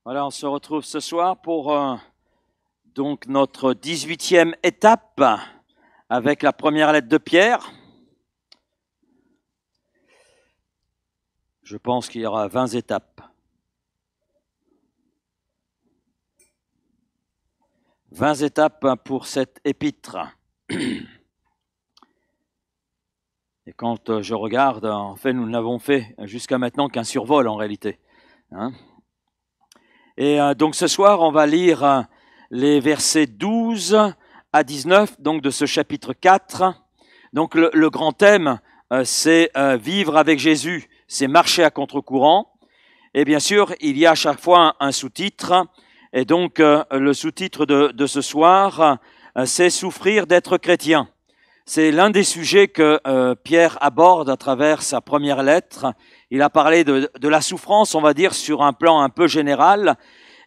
Voilà, on se retrouve ce soir pour donc notre 18e étape avec la première lettre de Pierre. Je pense qu'il y aura 20 étapes. 20 étapes pour cette épître. Et quand je regarde, en fait, nous n'avons fait jusqu'à maintenant qu'un survol en réalité. Et donc ce soir, on va lire les versets 12 à 19 donc de ce chapitre 4. Donc le grand thème, c'est vivre avec Jésus, c'est marcher à contre-courant. Et bien sûr, il y a à chaque fois un sous-titre. Et donc le sous-titre de ce soir, c'est souffrir d'être chrétien. C'est l'un des sujets que Pierre aborde à travers sa première lettre. Il a parlé de la souffrance, on va dire, sur un plan un peu général.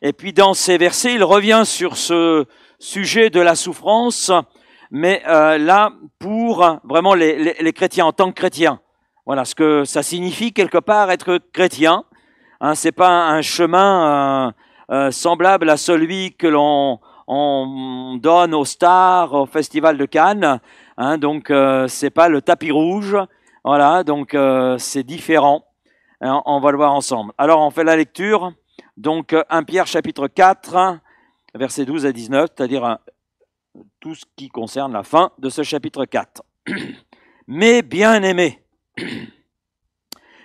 Et puis dans ces versets, il revient sur ce sujet de la souffrance, mais là, pour vraiment les chrétiens, en tant que chrétiens. Voilà ce que ça signifie quelque part être chrétien. C'est pas un chemin semblable à celui que l'on donne aux stars au Festival de Cannes. Donc c'est pas le tapis rouge, voilà, donc c'est différent. On va le voir ensemble. Alors on fait la lecture. Donc 1 Pierre chapitre 4, versets 12 à 19, c'est-à-dire tout ce qui concerne la fin de ce chapitre 4. Mais bien-aimés,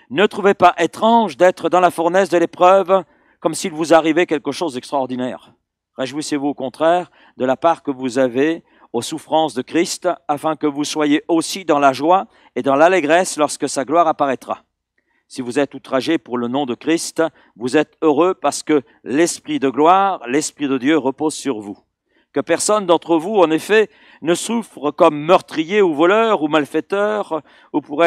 ne trouvez pas étrange d'être dans la fournaise de l'épreuve comme s'il vous arrivait quelque chose d'extraordinaire. Réjouissez-vous au contraire de la part que vous avez aux souffrances de Christ, afin que vous soyez aussi dans la joie et dans l'allégresse lorsque sa gloire apparaîtra. Si vous êtes outragés pour le nom de Christ, vous êtes heureux parce que l'Esprit de gloire, l'Esprit de Dieu repose sur vous. Que personne d'entre vous, en effet, ne souffre comme meurtrier ou voleur ou malfaiteur ou pour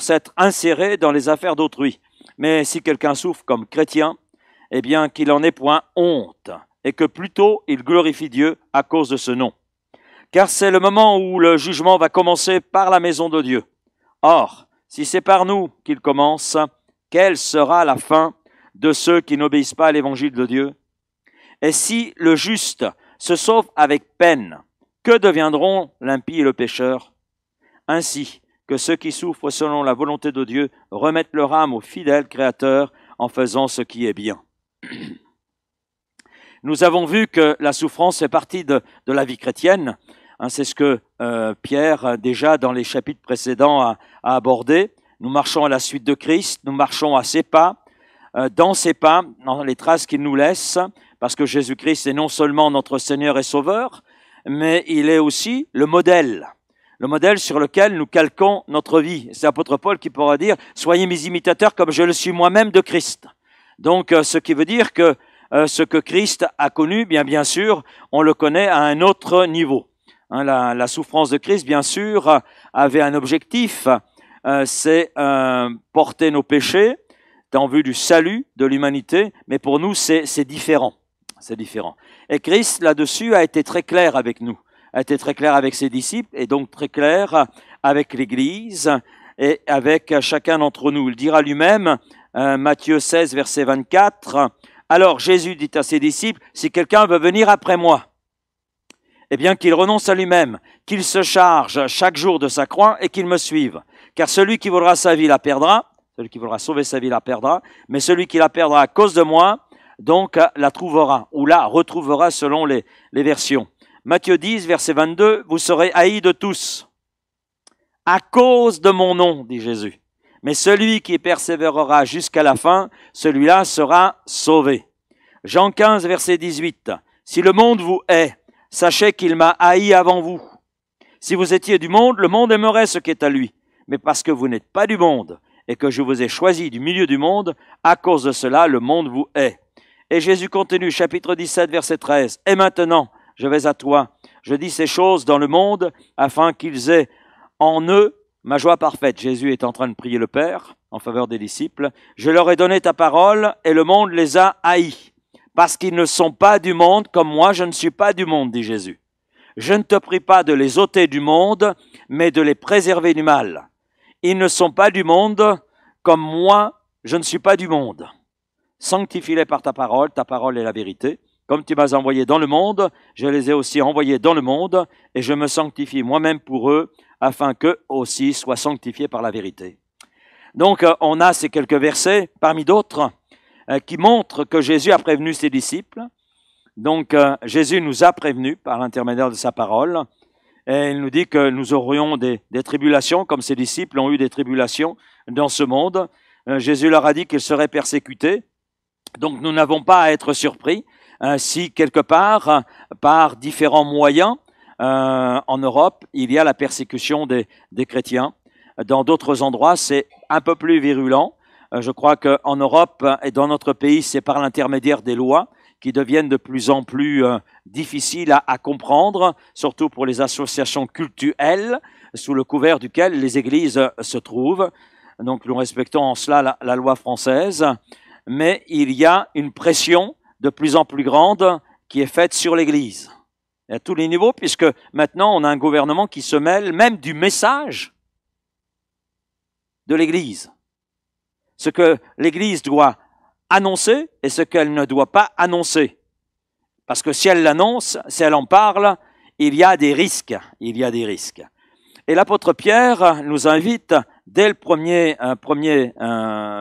s'être inséré dans les affaires d'autrui. Mais si quelqu'un souffre comme chrétien, eh bien qu'il en ait point honte, et que plutôt il glorifie Dieu à cause de ce nom. Car c'est le moment où le jugement va commencer par la maison de Dieu. Or, si c'est par nous qu'il commence, quelle sera la fin de ceux qui n'obéissent pas à l'évangile de Dieu? Et si le juste se sauve avec peine, que deviendront l'impie et le pécheur? Ainsi que ceux qui souffrent selon la volonté de Dieu remettent leur âme au fidèle Créateur en faisant ce qui est bien. Nous avons vu que la souffrance fait partie de la vie chrétienne. C'est ce que Pierre, déjà dans les chapitres précédents, a abordé. Nous marchons à la suite de Christ, nous marchons à ses pas, dans ses pas, dans les traces qu'il nous laisse, parce que Jésus-Christ est non seulement notre Seigneur et Sauveur, mais il est aussi le modèle sur lequel nous calquons notre vie. C'est l'apôtre Paul qui pourra dire « Soyez mes imitateurs comme je le suis moi-même de Christ ». Donc, ce qui veut dire que ce que Christ a connu, bien sûr, on le connaît à un autre niveau. La souffrance de Christ, bien sûr, avait un objectif, c'est porter nos péchés en vue du salut de l'humanité, mais pour nous, c'est différent. C'est différent. Et Christ, là-dessus, a été très clair avec nous, a été très clair avec ses disciples, et donc très clair avec l'Église et avec chacun d'entre nous. Il dira lui-même, Matthieu 16, verset 24, « Alors Jésus dit à ses disciples, si quelqu'un veut venir après moi, eh bien qu'il renonce à lui-même, qu'il se charge chaque jour de sa croix et qu'il me suive. Car celui qui voudra sa vie la perdra, celui qui voudra sauver sa vie la perdra, mais celui qui la perdra à cause de moi, donc la trouvera, ou la retrouvera selon les versions. Matthieu 10, verset 22, « Vous serez haïs de tous, à cause de mon nom, dit Jésus. Mais celui qui persévérera jusqu'à la fin, celui-là sera sauvé. » Jean 15, verset 18, « Si le monde vous hait, sachez qu'il m'a haï avant vous. Si vous étiez du monde, le monde aimerait ce qui est à lui. Mais parce que vous n'êtes pas du monde et que je vous ai choisi du milieu du monde, à cause de cela, le monde vous hait. » Et Jésus continue, chapitre 17, verset 13. « Et maintenant, je vais à toi. Je dis ces choses dans le monde, afin qu'ils aient en eux ma joie parfaite. » Jésus est en train de prier le Père en faveur des disciples. « Je leur ai donné ta parole, et le monde les a haïs. Parce qu'ils ne sont pas du monde, comme moi je ne suis pas du monde, dit Jésus. Je ne te prie pas de les ôter du monde, mais de les préserver du mal. Ils ne sont pas du monde, comme moi je ne suis pas du monde. Sanctifie-les par ta parole est la vérité. Comme tu m'as envoyé dans le monde, je les ai aussi envoyés dans le monde, et je me sanctifie moi-même pour eux, afin qu'eux aussi soient sanctifiés par la vérité. Donc, on a ces quelques versets, parmi d'autres, qui montrent que Jésus a prévenu ses disciples. Donc, Jésus nous a prévenus par l'intermédiaire de sa parole, et il nous dit que nous aurions des tribulations, comme ses disciples ont eu des tribulations dans ce monde. Jésus leur a dit qu'ils seraient persécutés, donc nous n'avons pas à être surpris si quelque part, par différents moyens, en Europe, il y a la persécution des chrétiens. Dans d'autres endroits, c'est un peu plus virulent. Je crois qu'en Europe et dans notre pays, c'est par l'intermédiaire des lois qui deviennent de plus en plus difficiles à comprendre, surtout pour les associations cultuelles, sous le couvert duquel les églises se trouvent. Donc nous respectons en cela la loi française, mais il y a une pression de plus en plus grande qui est faite sur l'Église, à tous les niveaux, puisque maintenant on a un gouvernement qui se mêle même du message de l'Église. Ce que l'Église doit annoncer et ce qu'elle ne doit pas annoncer. Parce que si elle l'annonce, si elle en parle, il y a des risques. Il y a des risques. Et l'apôtre Pierre nous invite, dès le premier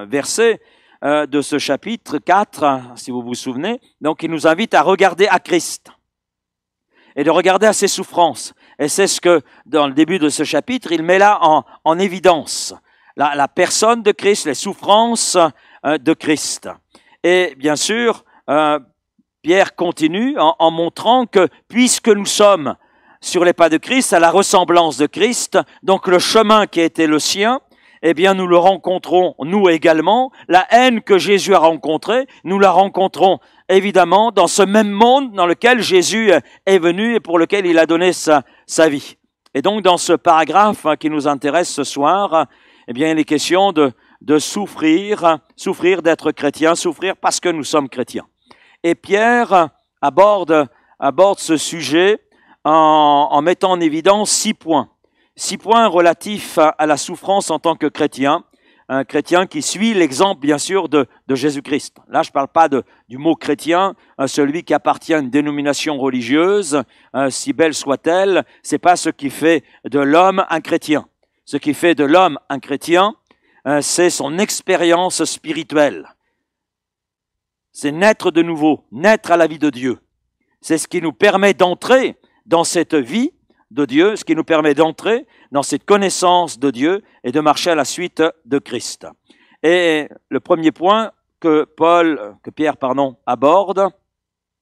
verset de ce chapitre 4, si vous vous souvenez, donc il nous invite à regarder à Christ et de regarder à ses souffrances. Et c'est ce que, dans le début de ce chapitre, il met là en évidence. La personne de Christ, les souffrances de Christ. Et bien sûr, Pierre continue en montrant que puisque nous sommes sur les pas de Christ, à la ressemblance de Christ, donc le chemin qui a été le sien, eh bien nous le rencontrons nous également. La haine que Jésus a rencontrée, nous la rencontrons évidemment dans ce même monde dans lequel Jésus est venu et pour lequel il a donné sa vie. Et donc dans ce paragraphe qui nous intéresse ce soir, eh bien il est question de souffrir d'être chrétien, souffrir parce que nous sommes chrétiens. Et Pierre aborde ce sujet en mettant en évidence 6 points. 6 points relatifs à la souffrance en tant que chrétien. Un chrétien qui suit l'exemple, bien sûr, de Jésus-Christ. Là, je ne parle pas du mot chrétien, celui qui appartient à une dénomination religieuse, si belle soit-elle, c'est pas ce qui fait de l'homme un chrétien. Ce qui fait de l'homme un chrétien, c'est son expérience spirituelle. C'est naître de nouveau, naître à la vie de Dieu. C'est ce qui nous permet d'entrer dans cette vie de Dieu, ce qui nous permet d'entrer dans cette connaissance de Dieu et de marcher à la suite de Christ. Et le premier point que Pierre aborde,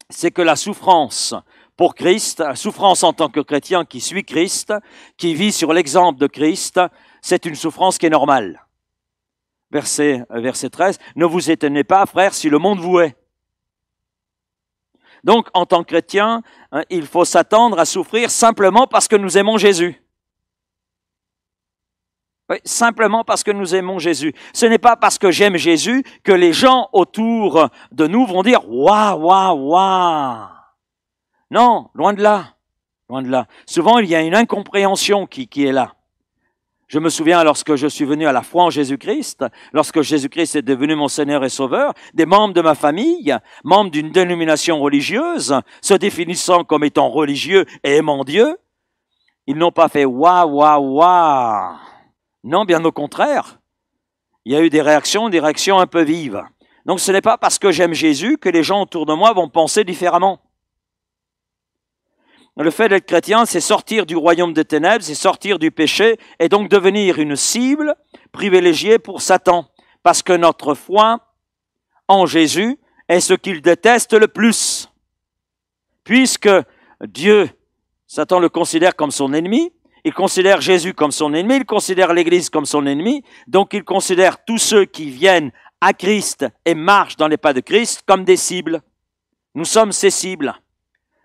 c'est que la souffrance pour Christ, la souffrance en tant que chrétien qui suit Christ, qui vit sur l'exemple de Christ, c'est une souffrance qui est normale. Verset 13, « Ne vous étonnez pas, frères, si le monde vous hait. » Donc, en tant que chrétien, il faut s'attendre à souffrir simplement parce que nous aimons Jésus. Oui, simplement parce que nous aimons Jésus. Ce n'est pas parce que j'aime Jésus que les gens autour de nous vont dire « Waouh, waouh, waouh !» Non, loin de là. Loin de là. Souvent, il y a une incompréhension qui est là. Je me souviens, lorsque je suis venu à la foi en Jésus-Christ, lorsque Jésus-Christ est devenu mon Seigneur et Sauveur, des membres de ma famille, membres d'une dénomination religieuse, se définissant comme étant religieux et aimant Dieu, ils n'ont pas fait « waouh, waouh, waouh ». Non, bien au contraire. Il y a eu des réactions un peu vives. Donc ce n'est pas parce que j'aime Jésus que les gens autour de moi vont penser différemment. Le fait d'être chrétien, c'est sortir du royaume des ténèbres, c'est sortir du péché et donc devenir une cible privilégiée pour Satan. Parce que notre foi en Jésus est ce qu'il déteste le plus. Puisque Dieu, Satan le considère comme son ennemi, il considère Jésus comme son ennemi, il considère l'Église comme son ennemi, donc il considère tous ceux qui viennent à Christ et marchent dans les pas de Christ comme des cibles. Nous sommes ces cibles.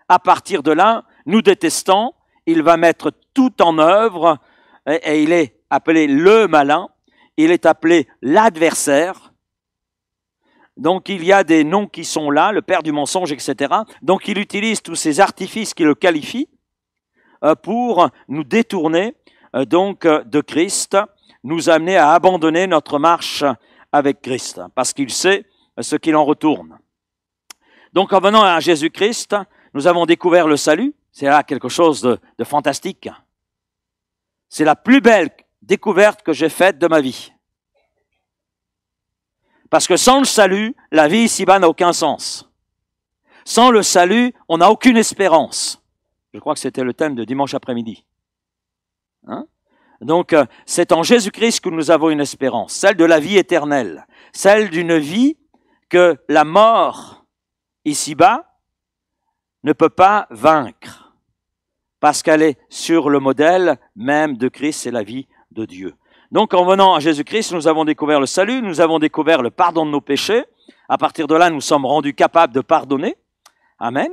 À partir de là, nous détestons, il va mettre tout en œuvre et il est appelé le malin, il est appelé l'adversaire. Donc il y a des noms qui sont là, le père du mensonge, etc. Donc il utilise tous ces artifices qui le qualifient pour nous détourner donc de Christ, nous amener à abandonner notre marche avec Christ. Parce qu'il sait ce qu'il en retourne. Donc en venant à Jésus-Christ, nous avons découvert le salut. C'est là quelque chose de fantastique. C'est la plus belle découverte que j'ai faite de ma vie. Parce que sans le salut, la vie ici-bas n'a aucun sens. Sans le salut, on n'a aucune espérance. Je crois que c'était le thème de dimanche après-midi. Hein? Donc, c'est en Jésus-Christ que nous avons une espérance, celle de la vie éternelle, celle d'une vie que la mort ici-bas ne peut pas vaincre, parce qu'elle est sur le modèle même de Christ, c'est la vie de Dieu. Donc, en venant à Jésus-Christ, nous avons découvert le salut, nous avons découvert le pardon de nos péchés. À partir de là, nous sommes rendus capables de pardonner. Amen.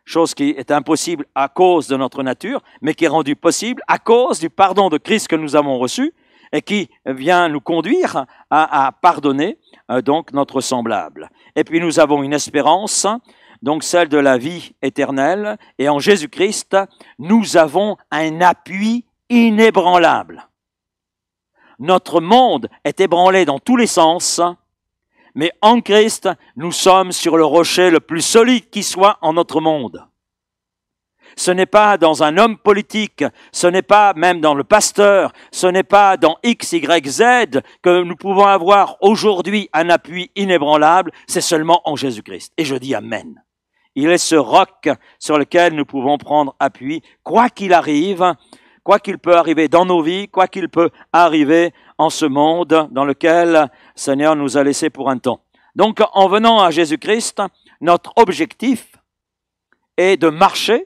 Chose qui est impossible à cause de notre nature, mais qui est rendue possible à cause du pardon de Christ que nous avons reçu et qui vient nous conduire à pardonner donc notre semblable. Et puis nous avons une espérance, donc celle de la vie éternelle, et en Jésus-Christ, nous avons un appui inébranlable. Notre monde est ébranlé dans tous les sens, mais en Christ, nous sommes sur le rocher le plus solide qui soit en notre monde. Ce n'est pas dans un homme politique, ce n'est pas même dans le pasteur, ce n'est pas dans X, Y, Z que nous pouvons avoir aujourd'hui un appui inébranlable, c'est seulement en Jésus-Christ. Et je dis Amen. Il est ce roc sur lequel nous pouvons prendre appui, quoi qu'il arrive, quoi qu'il peut arriver dans nos vies, quoi qu'il peut arriver en ce monde dans lequel le Seigneur nous a laissés pour un temps. Donc, en venant à Jésus-Christ, notre objectif est de marcher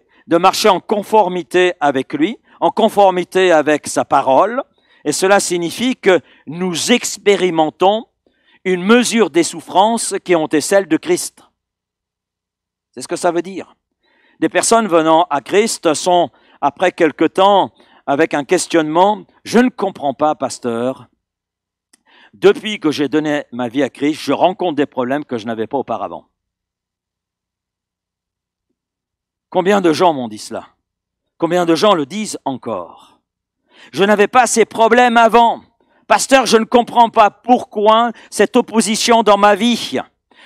en conformité avec lui, en conformité avec sa parole, et cela signifie que nous expérimentons une mesure des souffrances qui ont été celles de Christ. C'est ce que ça veut dire. Des personnes venant à Christ sont, après quelque temps, avec un questionnement, « Je ne comprends pas, pasteur. Depuis que j'ai donné ma vie à Christ, je rencontre des problèmes que je n'avais pas auparavant. » Combien de gens m'ont dit cela? Combien de gens le disent encore? Je n'avais pas ces problèmes avant. Pasteur, je ne comprends pas pourquoi cette opposition dans ma vie.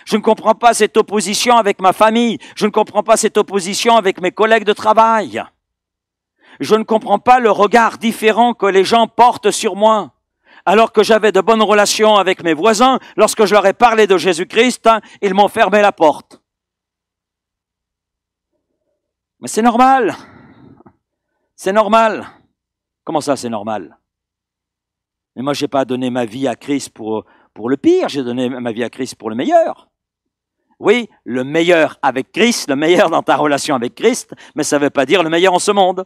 Je ne comprends pas cette opposition avec ma famille. Je ne comprends pas cette opposition avec mes collègues de travail. Je ne comprends pas le regard différent que les gens portent sur moi. Alors que j'avais de bonnes relations avec mes voisins, lorsque je leur ai parlé de Jésus-Christ, ils m'ont fermé la porte. Mais c'est normal. C'est normal. Comment ça, c'est normal? Mais moi, je n'ai pas donné ma vie à Christ pour le pire, j'ai donné ma vie à Christ pour le meilleur. Oui, le meilleur avec Christ, le meilleur dans ta relation avec Christ, mais ça ne veut pas dire le meilleur en ce monde.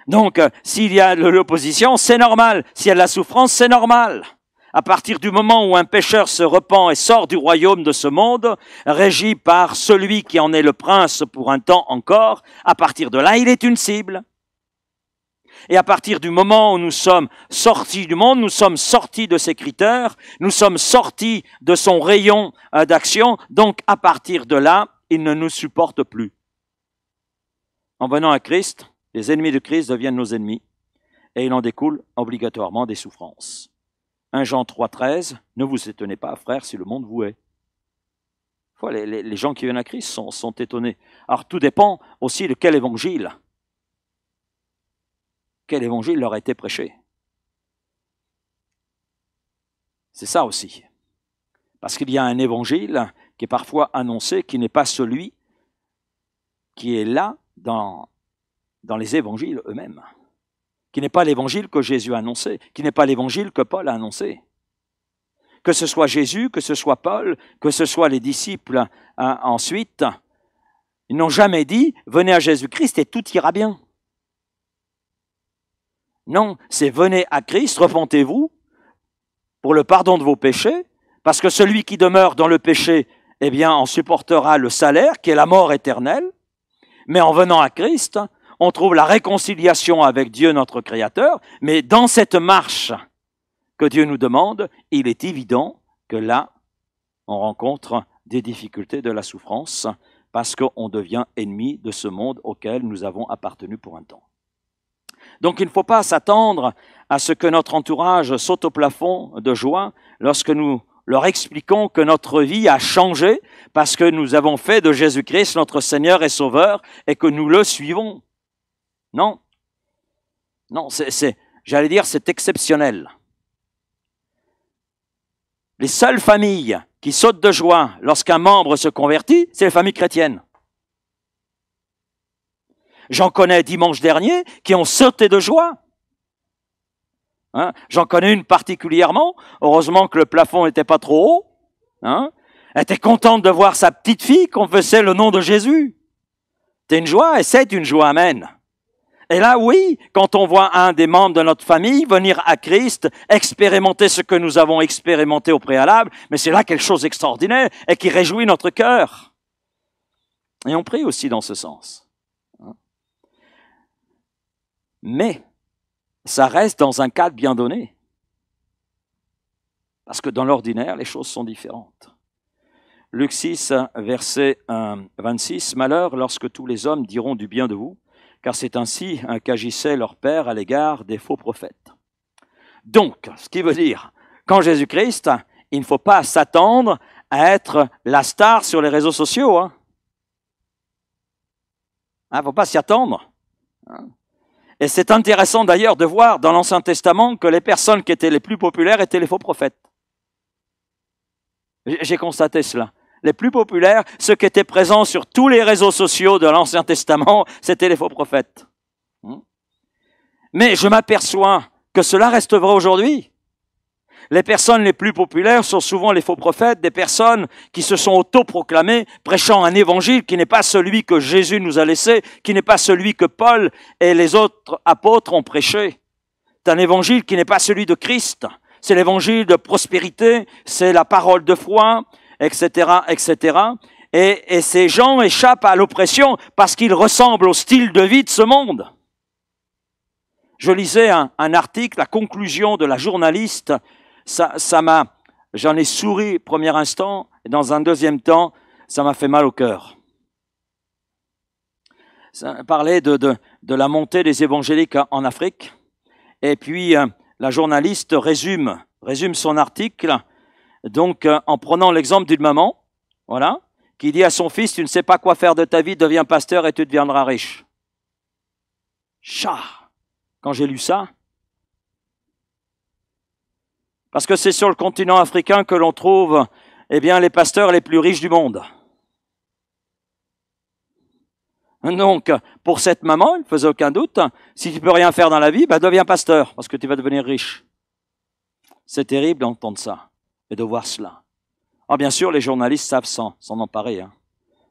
Donc, s'il y a de l'opposition, c'est normal. S'il y a de la souffrance, c'est normal. À partir du moment où un pécheur se repent et sort du royaume de ce monde, régi par celui qui en est le prince pour un temps encore, à partir de là, il est une cible. Et à partir du moment où nous sommes sortis du monde, nous sommes sortis de ses critères, nous sommes sortis de son rayon d'action, donc à partir de là, il ne nous supporte plus. En venant à Christ, les ennemis de Christ deviennent nos ennemis et il en découle obligatoirement des souffrances. 1 Jean 3,13, ne vous étonnez pas, frères, si le monde vous hait. Les gens qui viennent à Christ sont étonnés. Alors tout dépend aussi de quel évangile leur a été prêché. C'est ça aussi. Parce qu'il y a un évangile qui est parfois annoncé, qui n'est pas celui qui est là dans les évangiles eux-mêmes. Qui n'est pas l'évangile que Jésus a annoncé, qui n'est pas l'évangile que Paul a annoncé. Que ce soit Jésus, que ce soit Paul, que ce soit les disciples ensuite, ils n'ont jamais dit « venez à Jésus-Christ et tout ira bien ». Non, c'est « venez à Christ, repentez-vous pour le pardon de vos péchés, parce que celui qui demeure dans le péché, eh bien, en supportera le salaire, qui est la mort éternelle. Mais en venant à Christ, on trouve la réconciliation avec Dieu, notre Créateur, mais dans cette marche que Dieu nous demande, il est évident que là, on rencontre des difficultés, de la souffrance, parce qu'on devient ennemi de ce monde auquel nous avons appartenu pour un temps. Donc il ne faut pas s'attendre à ce que notre entourage saute au plafond de joie lorsque nous leur expliquons que notre vie a changé parce que nous avons fait de Jésus-Christ notre Seigneur et Sauveur et que nous le suivons. Non. Non, j'allais dire, c'est exceptionnel. Les seules familles qui sautent de joie lorsqu'un membre se convertit, c'est les familles chrétiennes. J'en connais dimanche dernier qui ont sauté de joie. Hein? J'en connais une particulièrement. Heureusement que le plafond n'était pas trop haut. Hein? Elle était contente de voir sa petite fille confesser le nom de Jésus. C'est une joie et c'est une joie, amen. Et là, oui, quand on voit un des membres de notre famille venir à Christ, expérimenter ce que nous avons expérimenté au préalable, mais c'est là quelque chose d'extraordinaire et qui réjouit notre cœur. Et on prie aussi dans ce sens. Mais ça reste dans un cadre bien donné. Parce que dans l'ordinaire, les choses sont différentes. Luc 6, verset 26, « Malheur lorsque tous les hommes diront du bien de vous, car c'est ainsi qu'agissait leur père à l'égard des faux prophètes. » Donc, ce qui veut dire, qu'en Jésus-Christ, il ne faut pas s'attendre à être la star sur les réseaux sociaux. Il ne faut pas s'y attendre. Et c'est intéressant d'ailleurs de voir dans l'Ancien Testament que les personnes qui étaient les plus populaires étaient les faux prophètes. J'ai constaté cela. Les plus populaires, ceux qui étaient présents sur tous les réseaux sociaux de l'Ancien Testament, c'était les faux prophètes. Mais je m'aperçois que cela reste vrai aujourd'hui. Les personnes les plus populaires sont souvent les faux prophètes, des personnes qui se sont autoproclamées, prêchant un évangile qui n'est pas celui que Jésus nous a laissé, qui n'est pas celui que Paul et les autres apôtres ont prêché. C'est un évangile qui n'est pas celui de Christ. C'est l'évangile de prospérité, c'est la parole de foi, etc., etc. Et ces gens échappent à l'oppression parce qu'ils ressemblent au style de vie de ce monde. Je lisais un article, la conclusion de la journaliste, j'en ai souri au premier instant, et dans un deuxième temps, ça m'a fait mal au cœur. Ça parlait de la montée des évangéliques en Afrique, et puis la journaliste résume son article, donc en prenant l'exemple d'une maman, voilà, qui dit à son fils, tu ne sais pas quoi faire de ta vie, deviens pasteur et tu deviendras riche. Chat! Quand j'ai lu ça, parce que c'est sur le continent africain que l'on trouve, eh bien, les pasteurs les plus riches du monde. Donc, pour cette maman, il ne faisait aucun doute, si tu peux rien faire dans la vie, deviens pasteur, parce que tu vas devenir riche. C'est terrible d'entendre ça, et de voir cela. Alors, bien sûr, les journalistes savent s'en emparer,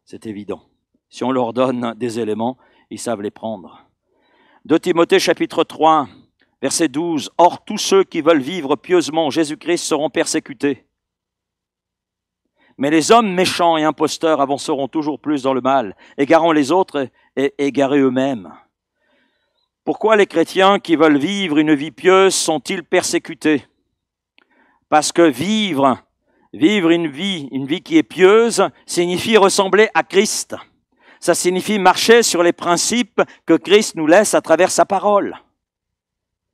c'est évident. Si on leur donne des éléments, ils savent les prendre. 2 Timothée chapitre 3, verset 12. « Or, tous ceux qui veulent vivre pieusement en Jésus-Christ seront persécutés. Mais les hommes méchants et imposteurs avanceront toujours plus dans le mal, égarant les autres et égarés eux-mêmes. Pourquoi les chrétiens qui veulent vivre une vie pieuse sont-ils persécutés? Parce que vivre une vie qui est pieuse, signifie ressembler à Christ. Ça signifie marcher sur les principes que Christ nous laisse à travers sa parole.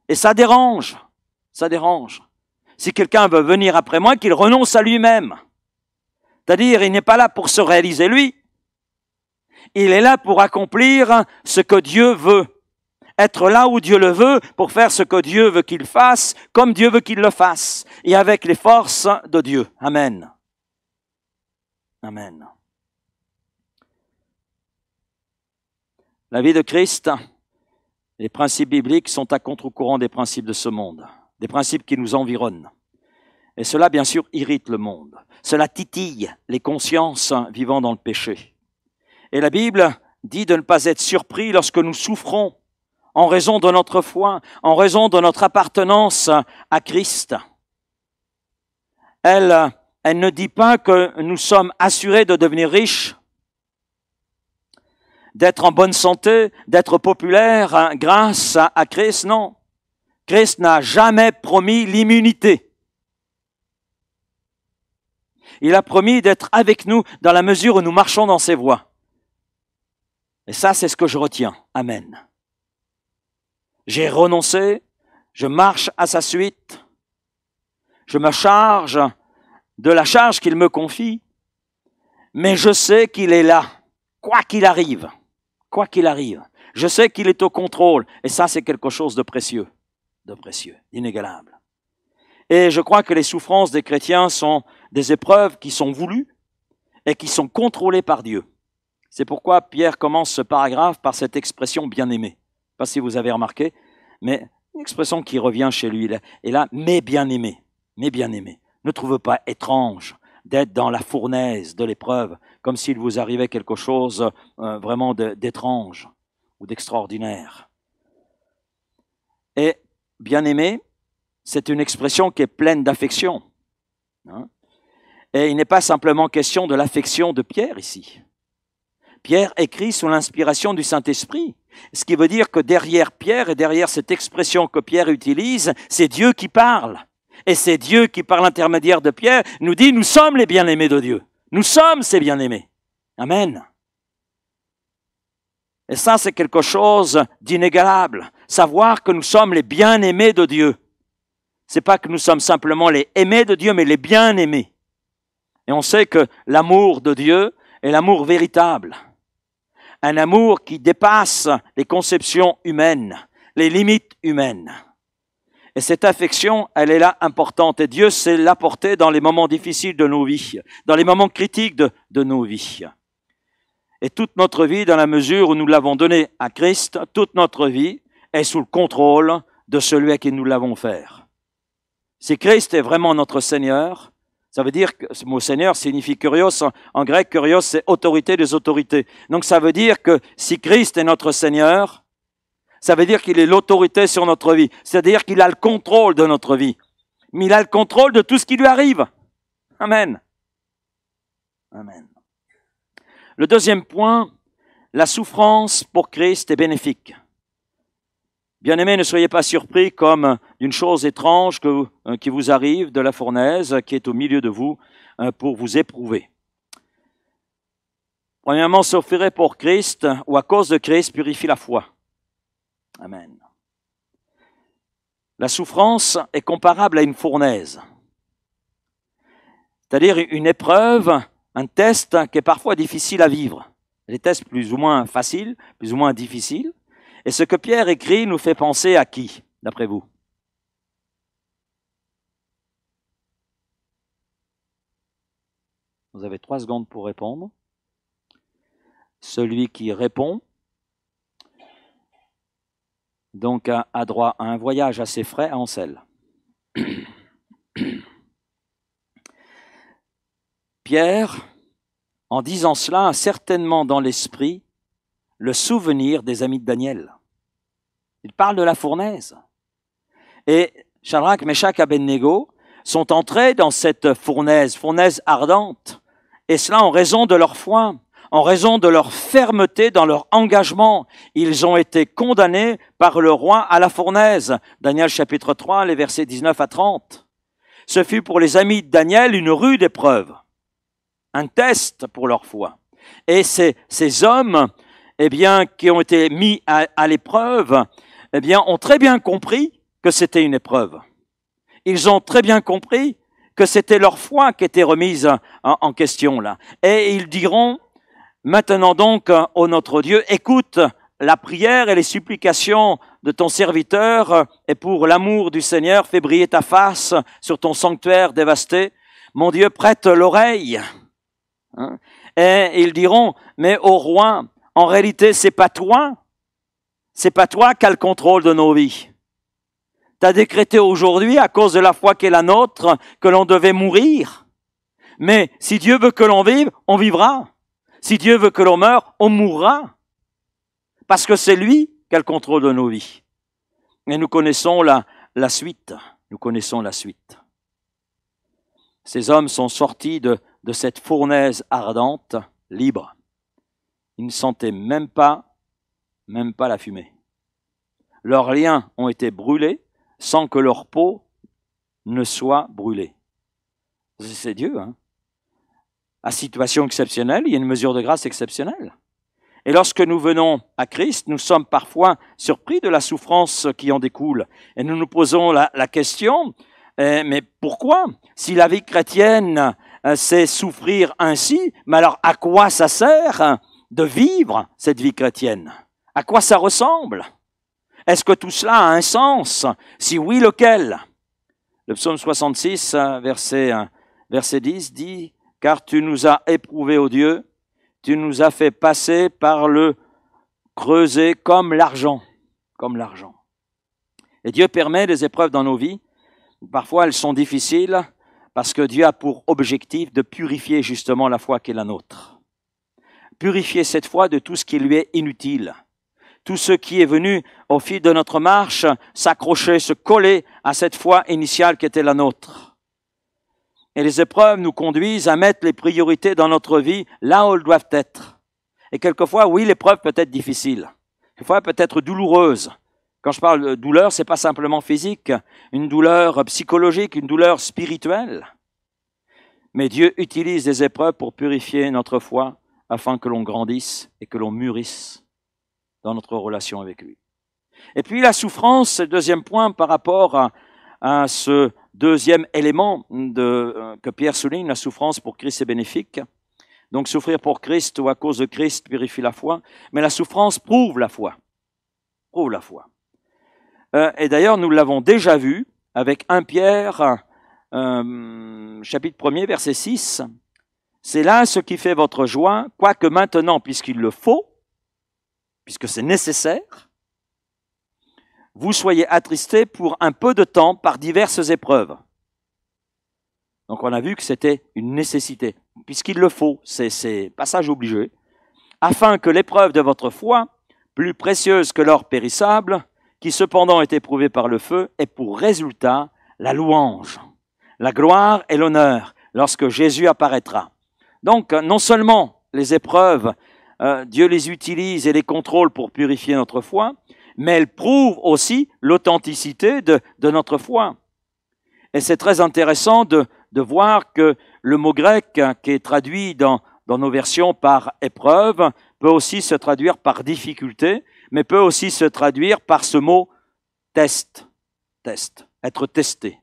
Et ça dérange. Si quelqu'un veut venir après moi, qu'il renonce à lui-même. C'est-à-dire, il n'est pas là pour se réaliser lui. Il est là pour accomplir ce que Dieu veut. Être là où Dieu le veut pour faire ce que Dieu veut qu'il fasse, comme Dieu veut qu'il le fasse. Et avec les forces de Dieu. Amen. Amen. La vie de Christ, les principes bibliques sont à contre-courant des principes de ce monde, des principes qui nous environnent. Et cela, bien sûr, irrite le monde. Cela titille les consciences vivant dans le péché. Et la Bible dit de ne pas être surpris lorsque nous souffrons en raison de notre foi, en raison de notre appartenance à Christ. Elle ne dit pas que nous sommes assurés de devenir riches, d'être en bonne santé, d'être populaire grâce à Christ, non. Christ n'a jamais promis l'immunité. Il a promis d'être avec nous dans la mesure où nous marchons dans ses voies. Et ça, c'est ce que je retiens. Amen. J'ai renoncé, je marche à sa suite, je me charge de la charge qu'il me confie, mais je sais qu'il est là, quoi qu'il arrive, quoi qu'il arrive. Je sais qu'il est au contrôle, et ça c'est quelque chose de précieux, d'inégalable. Et je crois que les souffrances des chrétiens sont des épreuves qui sont voulues et qui sont contrôlées par Dieu. C'est pourquoi Pierre commence ce paragraphe par cette expression bien-aimé. Je ne sais pas si vous avez remarqué, mais une expression qui revient chez lui. Et là, mes bien-aimés, mes bien-aimés. Ne trouvez pas étrange d'être dans la fournaise de l'épreuve, comme s'il vous arrivait quelque chose vraiment d'étrange ou d'extraordinaire. Et bien-aimé, c'est une expression qui est pleine d'affection. Hein? Et il n'est pas simplement question de l'affection de Pierre ici. Pierre écrit sous l'inspiration du Saint-Esprit. Ce qui veut dire que derrière Pierre et derrière cette expression que Pierre utilise, c'est Dieu qui parle. Et c'est Dieu qui, par l'intermédiaire de Pierre, nous dit « Nous sommes les bien-aimés de Dieu. Nous sommes ces bien-aimés. » Amen. Et ça, c'est quelque chose d'inégalable. Savoir que nous sommes les bien-aimés de Dieu. C'est pas que nous sommes simplement les aimés de Dieu, mais les bien-aimés. Et on sait que l'amour de Dieu est l'amour véritable. Un amour qui dépasse les conceptions humaines, les limites humaines. Et cette affection, elle est là importante. Et Dieu sait l'apporter dans les moments difficiles de nos vies, dans les moments critiques de nos vies. Et toute notre vie, dans la mesure où nous l'avons donnée à Christ, toute notre vie est sous le contrôle de celui à qui nous l'avons fait. Si Christ est vraiment notre Seigneur, ça veut dire que ce mot Seigneur signifie kurios. En grec, kurios, c'est autorité des autorités. Donc ça veut dire que si Christ est notre Seigneur, ça veut dire qu'il est l'autorité sur notre vie. C'est-à-dire qu'il a le contrôle de notre vie. Mais il a le contrôle de tout ce qui lui arrive. Amen. Amen. Le deuxième point, la souffrance pour Christ est bénéfique. Bien-aimés, ne soyez pas surpris comme d'une chose étrange qui vous arrive de la fournaise qui est au milieu de vous pour vous éprouver. Premièrement, souffrir pour Christ ou à cause de Christ purifie la foi. Amen. La souffrance est comparable à une fournaise, c'est-à-dire une épreuve, un test qui est parfois difficile à vivre. Les tests plus ou moins faciles, plus ou moins difficiles. Et ce que Pierre écrit nous fait penser à qui, d'après vous? Vous avez 3 secondes pour répondre. Celui qui répond, donc a droit à un voyage à ses frais à Ansel. Pierre, en disant cela, a certainement dans l'esprit le souvenir des amis de Daniel. Il parle de la fournaise. Et Shadrach, Meshach, Abednego sont entrés dans cette fournaise ardente, et cela en raison de leur foi, en raison de leur fermeté dans leur engagement. Ils ont été condamnés par le roi à la fournaise. Daniel chapitre 3, les versets 19 à 30. Ce fut pour les amis de Daniel une rude épreuve, un test pour leur foi. Et ces hommes, eh bien, qui ont été mis à l'épreuve, eh bien, ont très bien compris que c'était une épreuve. Ils ont très bien compris que c'était leur foi qui était remise en question là. Et ils diront, maintenant donc, ô notre Dieu, écoute la prière et les supplications de ton serviteur, et pour l'amour du Seigneur, fais briller ta face sur ton sanctuaire dévasté. Mon Dieu, prête l'oreille. Hein? Et ils diront, mais ô roi, en réalité, c'est pas toi qui as le contrôle de nos vies. Tu as décrété aujourd'hui, à cause de la foi qui est la nôtre, que l'on devait mourir. Mais si Dieu veut que l'on vive, on vivra. Si Dieu veut que l'on meure, on mourra. Parce que c'est lui qui a le contrôle de nos vies. Et nous connaissons la suite. Nous connaissons la suite. Ces hommes sont sortis de cette fournaise ardente, libres. Ils ne sentaient même pas la fumée. Leurs liens ont été brûlés sans que leur peau ne soit brûlée. C'est Dieu, hein. À situation exceptionnelle, il y a une mesure de grâce exceptionnelle. Et lorsque nous venons à Christ, nous sommes parfois surpris de la souffrance qui en découle. Et nous nous posons la question, Mais pourquoi? Si la vie chrétienne, c'est souffrir ainsi, mais alors à quoi ça sert de vivre cette vie chrétienne? À quoi ça ressemble? Est-ce que tout cela a un sens? Si oui, lequel? Le psaume 66, verset 10 dit « Car tu nous as éprouvés, ô Dieu, tu nous as fait passer par le creuset comme l'argent. » Comme l'argent. Et Dieu permet des épreuves dans nos vies. Parfois, elles sont difficiles parce que Dieu a pour objectif de purifier justement la foi qui est la nôtre. Purifier cette foi de tout ce qui lui est inutile. Tout ce qui est venu au fil de notre marche s'accrocher, se coller à cette foi initiale qui était la nôtre. Et les épreuves nous conduisent à mettre les priorités dans notre vie là où elles doivent être. Et quelquefois, oui, l'épreuve peut être difficile. Quelquefois, elle peut être douloureuse. Quand je parle de douleur, c'est pas simplement physique, une douleur psychologique, une douleur spirituelle. Mais Dieu utilise des épreuves pour purifier notre foi afin que l'on grandisse et que l'on mûrisse dans notre relation avec lui. Et puis la souffrance, c'est le deuxième point par rapport à ce deuxième élément que Pierre souligne, la souffrance pour Christ est bénéfique. Donc souffrir pour Christ ou à cause de Christ purifie la foi, mais la souffrance prouve la foi. Prouve la foi. Et d'ailleurs, nous l'avons déjà vu avec 1 Pierre, chapitre 1er, verset 6. C'est là ce qui fait votre joie, quoique maintenant, puisqu'il le faut, puisque c'est nécessaire, vous soyez attristés pour un peu de temps par diverses épreuves. Donc on a vu que c'était une nécessité, puisqu'il le faut, c'est passage obligé, afin que l'épreuve de votre foi, plus précieuse que l'or périssable, qui cependant est éprouvée par le feu, ait pour résultat la louange, la gloire et l'honneur lorsque Jésus apparaîtra. Donc non seulement les épreuves, Dieu les utilise et les contrôle pour purifier notre foi, mais elles prouvent aussi l'authenticité de notre foi. Et c'est très intéressant de voir que le mot grec qui est traduit dans nos versions par épreuve peut aussi se traduire par difficulté, mais peut aussi se traduire par ce mot test, être testé.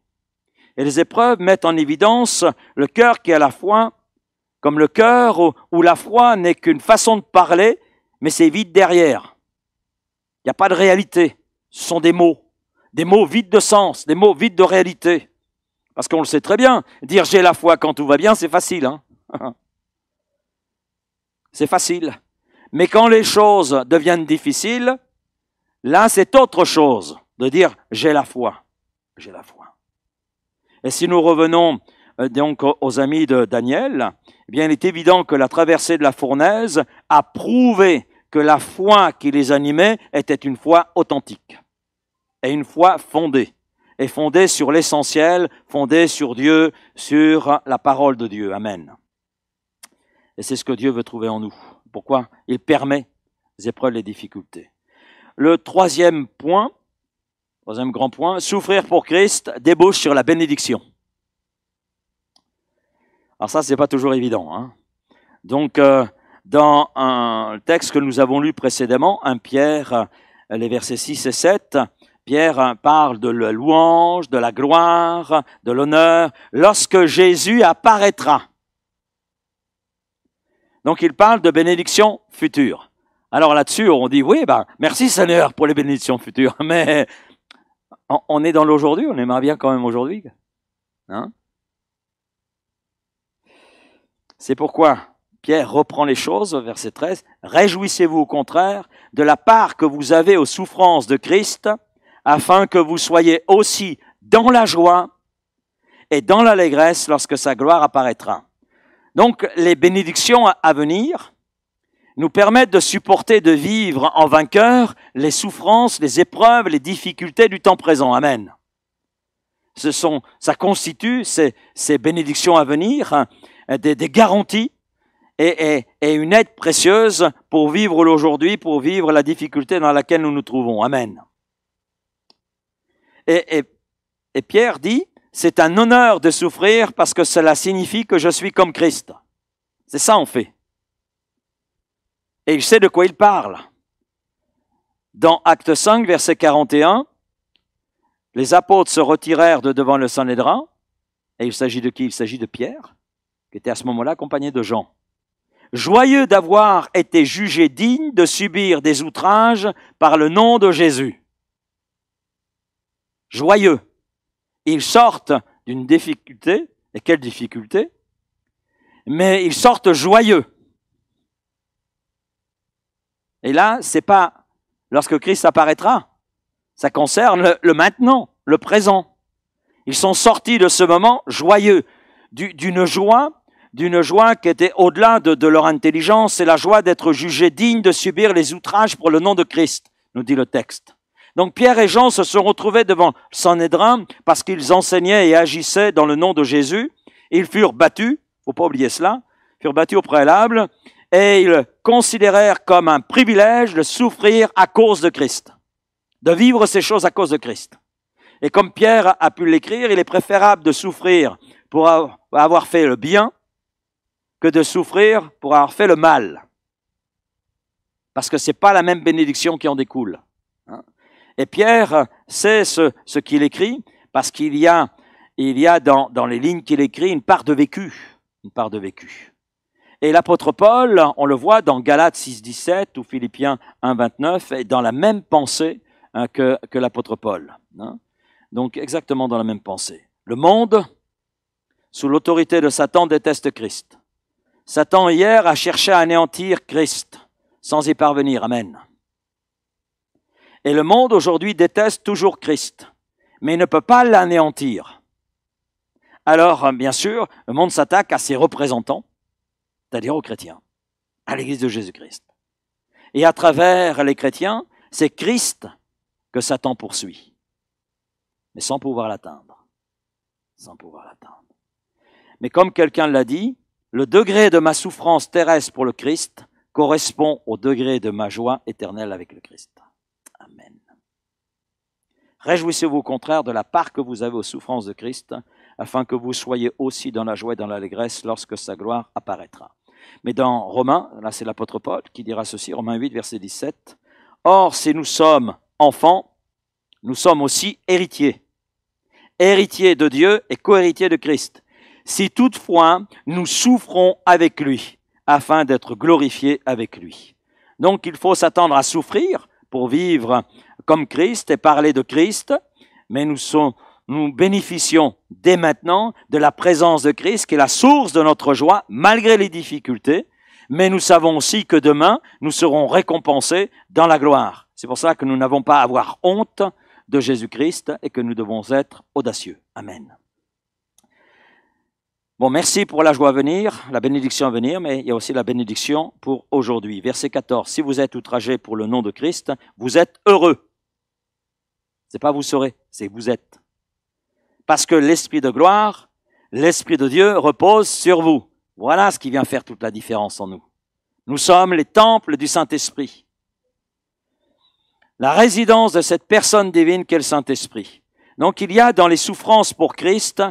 Et les épreuves mettent en évidence le cœur qui est à la fois comme le cœur où la foi n'est qu'une façon de parler, mais c'est vide derrière. Il n'y a pas de réalité. Ce sont des mots vides de sens, des mots vides de réalité. Parce qu'on le sait très bien, dire j'ai la foi quand tout va bien, c'est facile. Hein. C'est facile. Mais quand les choses deviennent difficiles, là c'est autre chose de dire j'ai la foi. J'ai la foi. Et si nous revenons donc aux amis de Daniel, eh bien il est évident que la traversée de la fournaise a prouvé que la foi qui les animait était une foi authentique et une foi fondée. Et fondée sur l'essentiel, fondée sur Dieu, sur la parole de Dieu. Amen. Et c'est ce que Dieu veut trouver en nous. Pourquoi? Il permet les épreuves, les difficultés. Le troisième grand point, souffrir pour Christ débouche sur la bénédiction. Alors ça, c'est pas toujours évident. Hein. Donc, dans un texte que nous avons lu précédemment, 1 Pierre, les versets 6 et 7, Pierre parle de la louange, de la gloire, de l'honneur, lorsque Jésus apparaîtra. Donc, il parle de bénédictions futures. Alors là-dessus, on dit, oui, merci Seigneur pour les bénédictions futures, mais on est dans l'aujourd'hui, on aimerait bien quand même aujourd'hui. Hein? C'est pourquoi Pierre reprend les choses, verset 13, « Réjouissez-vous au contraire de la part que vous avez aux souffrances de Christ, afin que vous soyez aussi dans la joie et dans l'allégresse lorsque sa gloire apparaîtra. » Donc, les bénédictions à venir nous permettent de supporter, de vivre en vainqueur les souffrances, les épreuves, les difficultés du temps présent. Amen. Ça constitue ces bénédictions à venir, des garanties et une aide précieuse pour vivre l'aujourd'hui, pour vivre la difficulté dans laquelle nous nous trouvons. Amen. Et Pierre dit, c'est un honneur de souffrir parce que cela signifie que je suis comme Christ. C'est ça en fait. Et il sait de quoi il parle. Dans Acte 5, verset 41, les apôtres se retirèrent de devant le Sanhédrin, et il s'agit de qui? Il s'agit de Pierre, qui était à ce moment-là accompagné de Jean. Joyeux d'avoir été jugé digne de subir des outrages par le nom de Jésus. Joyeux. Ils sortent d'une difficulté, et quelle difficulté? Mais ils sortent joyeux. Et là, c'est pas lorsque Christ apparaîtra, ça concerne le maintenant, le présent. Ils sont sortis de ce moment joyeux, d'une joie qui était au-delà de leur intelligence, c'est la joie d'être jugés dignes de subir les outrages pour le nom de Christ, nous dit le texte. Donc Pierre et Jean se sont retrouvés devant le Sanhédrin parce qu'ils enseignaient et agissaient dans le nom de Jésus. Ils furent battus, faut pas oublier cela, furent battus au préalable, et ils considérèrent comme un privilège de souffrir à cause de Christ, de vivre ces choses à cause de Christ. Et comme Pierre a pu l'écrire, il est préférable de souffrir pour avoir fait le bien que de souffrir pour avoir fait le mal. Parce que c'est pas la même bénédiction qui en découle. Et Pierre sait ce qu'il écrit, parce qu'il y a dans les lignes qu'il écrit une part de vécu. Une part de vécu. Et l'apôtre Paul, on le voit dans Galates 6,17 ou Philippiens 1,29, est dans la même pensée que l'apôtre Paul. Donc exactement dans la même pensée. Le monde, sous l'autorité de Satan, déteste Christ. Satan hier a cherché à anéantir Christ, sans y parvenir. Amen. Et le monde aujourd'hui déteste toujours Christ, mais il ne peut pas l'anéantir. Alors, bien sûr, le monde s'attaque à ses représentants, c'est-à-dire aux chrétiens, à l'Église de Jésus-Christ. Et à travers les chrétiens, c'est Christ que Satan poursuit, mais sans pouvoir l'atteindre. Sans pouvoir l'atteindre. Mais comme quelqu'un l'a dit, le degré de ma souffrance terrestre pour le Christ correspond au degré de ma joie éternelle avec le Christ. Amen. Réjouissez-vous au contraire de la part que vous avez aux souffrances de Christ, afin que vous soyez aussi dans la joie et dans l'allégresse lorsque sa gloire apparaîtra. Mais dans Romains, là c'est l'apôtre Paul qui dira ceci, Romains 8, verset 17, « Or, si nous sommes enfants, nous sommes aussi héritiers, héritiers de Dieu et co-héritiers de Christ. Si toutefois nous souffrons avec lui, afin d'être glorifiés avec lui. » Donc il faut s'attendre à souffrir pour vivre comme Christ et parler de Christ, mais nous bénéficions dès maintenant de la présence de Christ qui est la source de notre joie malgré les difficultés, mais nous savons aussi que demain nous serons récompensés dans la gloire. C'est pour ça que nous n'avons pas à avoir honte de Jésus-Christ et que nous devons être audacieux. Amen. Bon, merci pour la joie à venir, la bénédiction à venir, mais il y a aussi la bénédiction pour aujourd'hui. Verset 14, si vous êtes outragés pour le nom de Christ, vous êtes heureux. C'est pas vous serez, c'est vous êtes. Parce que l'Esprit de gloire, l'Esprit de Dieu repose sur vous. Voilà ce qui vient faire toute la différence en nous. Nous sommes les temples du Saint-Esprit. La résidence de cette personne divine qu'est le Saint-Esprit. Donc il y a dans les souffrances pour Christ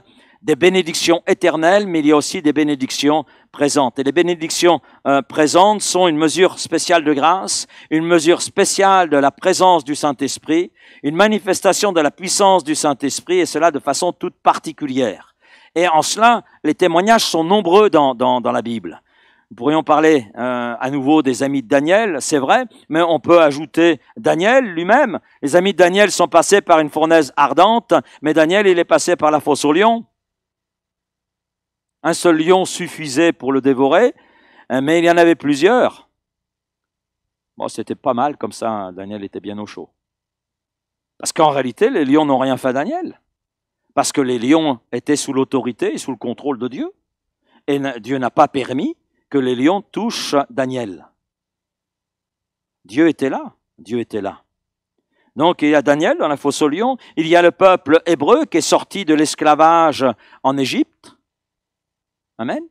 des bénédictions éternelles, mais il y a aussi des bénédictions présentes. Et les bénédictions présentes sont une mesure spéciale de grâce, une mesure spéciale de la présence du Saint-Esprit, une manifestation de la puissance du Saint-Esprit, et cela de façon toute particulière. Et en cela, les témoignages sont nombreux dans la Bible. Nous pourrions parler à nouveau des amis de Daniel, c'est vrai, mais on peut ajouter Daniel lui-même. Les amis de Daniel sont passés par une fournaise ardente, mais Daniel, il est passé par la fosse aux lions. Un seul lion suffisait pour le dévorer, mais il y en avait plusieurs. Bon, c'était pas mal comme ça, Daniel était bien au chaud. Parce qu'en réalité, les lions n'ont rien fait à Daniel. Parce que les lions étaient sous l'autorité et sous le contrôle de Dieu. Et Dieu n'a pas permis que les lions touchent Daniel. Dieu était là. Dieu était là. Donc il y a Daniel dans la fosse aux lions. Il y a le peuple hébreu qui est sorti de l'esclavage en Égypte. Amen.